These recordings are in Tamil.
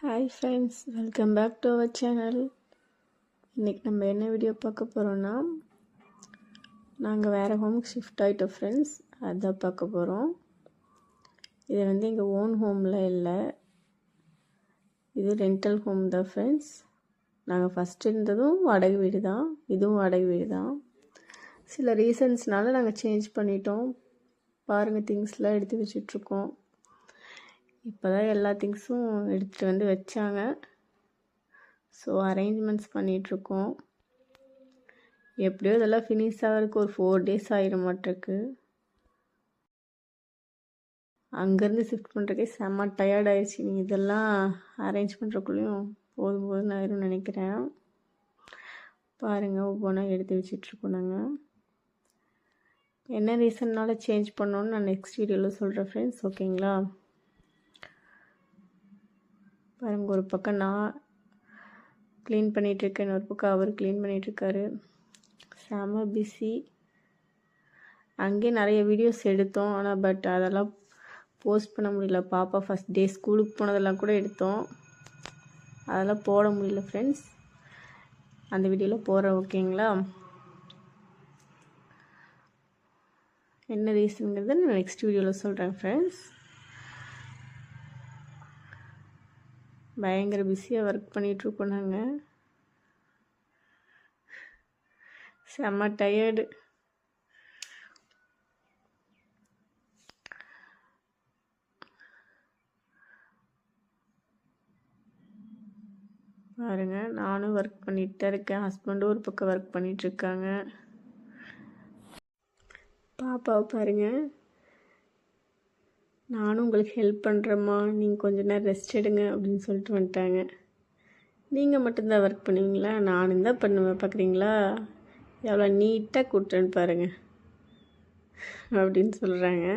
Hi friends, welcome back to our channel. இன்றைக்கி நம்ம என்ன வீடியோ பார்க்க போகிறோன்னா, நாங்கள் வேறு ஹோமுக்கு ஷிஃப்ட் ஆகிட்டோம் ஃப்ரெண்ட்ஸ். அதுதான் பார்க்க போகிறோம். இது எங்கள் ஓன் ஹோமில் இல்லை, இது ரெண்டல் ஹோம் தான் ஃப்ரெண்ட்ஸ். நாங்கள் ஃபஸ்ட் இருந்ததும் வாடகை வீடு தான், இதுவும் வாடகை வீடு தான். சில ரீசன்ஸ்னால நாங்கள் சேஞ்ச் பண்ணிட்டோம். பாருங்கள், திங்ஸ்லாம் எடுத்து வச்சிட்ருக்கோம். இப்போ தான் எல்லா திங்ஸும் எடுத்துகிட்டு வந்து வச்சாங்க. ஸோ அரேஞ்ச்மெண்ட்ஸ் பண்ணிகிட்ருக்கோம். எப்படியோ இதெல்லாம் ஃபினிஷ் ஆகிறதுக்கு ஒரு 4 days ஆகிட மாட்டிருக்கு. அங்கேருந்து ஷிஃப்ட் பண்ணுறதுக்கே செம்ம டயர்ட் ஆயிடுச்சு. நீங்கள் இதெல்லாம் அரேஞ்ச் பண்ணுறக்குள்ளேயும் போதும் ஆயிரும்னு நினைக்கிறேன். பாருங்கள், ஒவ்வொன்றா எடுத்து வச்சிட்ருக்கோம். நாங்கள் என்ன ரீசன்னால் சேஞ்ச் பண்ணோன்னு நான் நெக்ஸ்ட் வீடியோவில் சொல்கிறேன் ஃப்ரெண்ட்ஸ், ஓகேங்களா? பாருங்க, ஒரு பக்கம் நான் க்ளீன் பண்ணிகிட்ருக்கேன், ஒரு பக்கம் அவர் க்ளீன் பண்ணிகிட்ருக்காரு. செம பிஸி. அங்கேயே நிறைய வீடியோஸ் எடுத்தோம், ஆனால் பட் அதெல்லாம் போஸ்ட் பண்ண முடியல. பாப்பா ஃபஸ்ட் டே ஸ்கூலுக்கு போனதெல்லாம் கூட எடுத்தோம், அதெல்லாம் போட முடியல ஃப்ரெண்ட்ஸ். அந்த வீடியோவில் போடுறேன், ஓகேங்களா? என்ன ரீசனுங்கிறத நான் நெக்ஸ்ட் வீடியோவில் சொல்கிறேன் ஃப்ரெண்ட்ஸ். பயங்கர பிஸியாக ஒர்க் பண்ணிகிட்ருக்கோம். நாங்கள் செம்ம டயர்டு. பாருங்கள், நானும் ஒர்க் பண்ணிட்டு தான் இருக்கேன், ஹஸ்பண்டும் ஒரு பக்கம் ஒர்க் பண்ணிகிட்ருக்காங்க. பாப்பாவை பாருங்கள், நானும் உங்களுக்கு ஹெல்ப் பண்ணுறேம்மா, நீங்கள் கொஞ்ச நேரம் ரெஸ்ட் எடுங்க அப்படின்னு சொல்லிட்டு வந்துட்டாங்க. நீங்கள் மட்டும்தான் ஒர்க் பண்ணுவீங்களா? நானும் தான் பண்ணுவேன், பார்க்குறீங்களா? எவ்வளோ நீட்டாக கூட்டுறேன்னு பாருங்கள் அப்படின்னு சொல்கிறாங்க.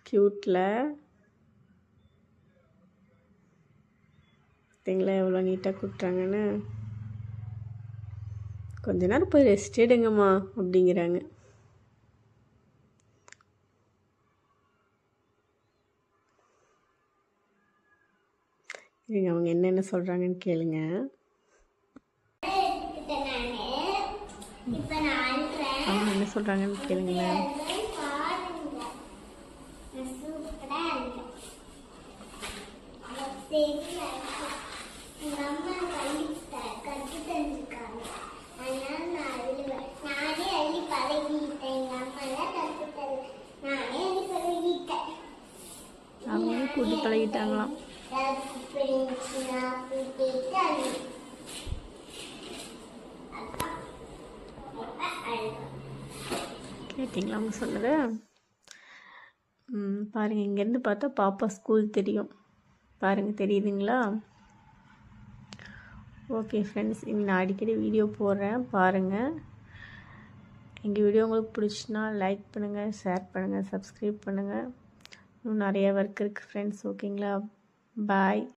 க்யூட்டில் பார்த்தீங்களா எவ்வளோ நீட்டாக கூட்டுறாங்கன்னு. கொஞ்ச நேரம் போய் ரெஸ்ட் எடுங்கம்மா அப்படிங்கிறாங்க. இருங்க, அவங்க என்னென்ன சொல்கிறாங்கன்னு கேளுங்க. அவங்க என்ன சொல்கிறாங்கன்னு கேளுங்களேன். அவங்களும் கூட்டி பழகிட்டாங்களாம். கேட்டிங்களா அவங்க சொன்னது? பாருங்கள், இங்கேருந்து பார்த்தா பாப்பா ஸ்கூல் தெரியும். பாருங்கள், தெரியுதுங்களா? ஓகே ஃப்ரெண்ட்ஸ், இனி நான் அடிக்கடி வீடியோ போடுறேன், பாருங்கள். எங்கள் வீடியோ உங்களுக்கு பிடிச்சின்னா லைக் பண்ணுங்கள், ஷேர் பண்ணுங்கள், சப்ஸ்கிரைப் பண்ணுங்கள். இன்னும் நிறைய ஒர்க் இருக்குது ஃப்ரெண்ட்ஸ், ஓகேங்களா? பாய்.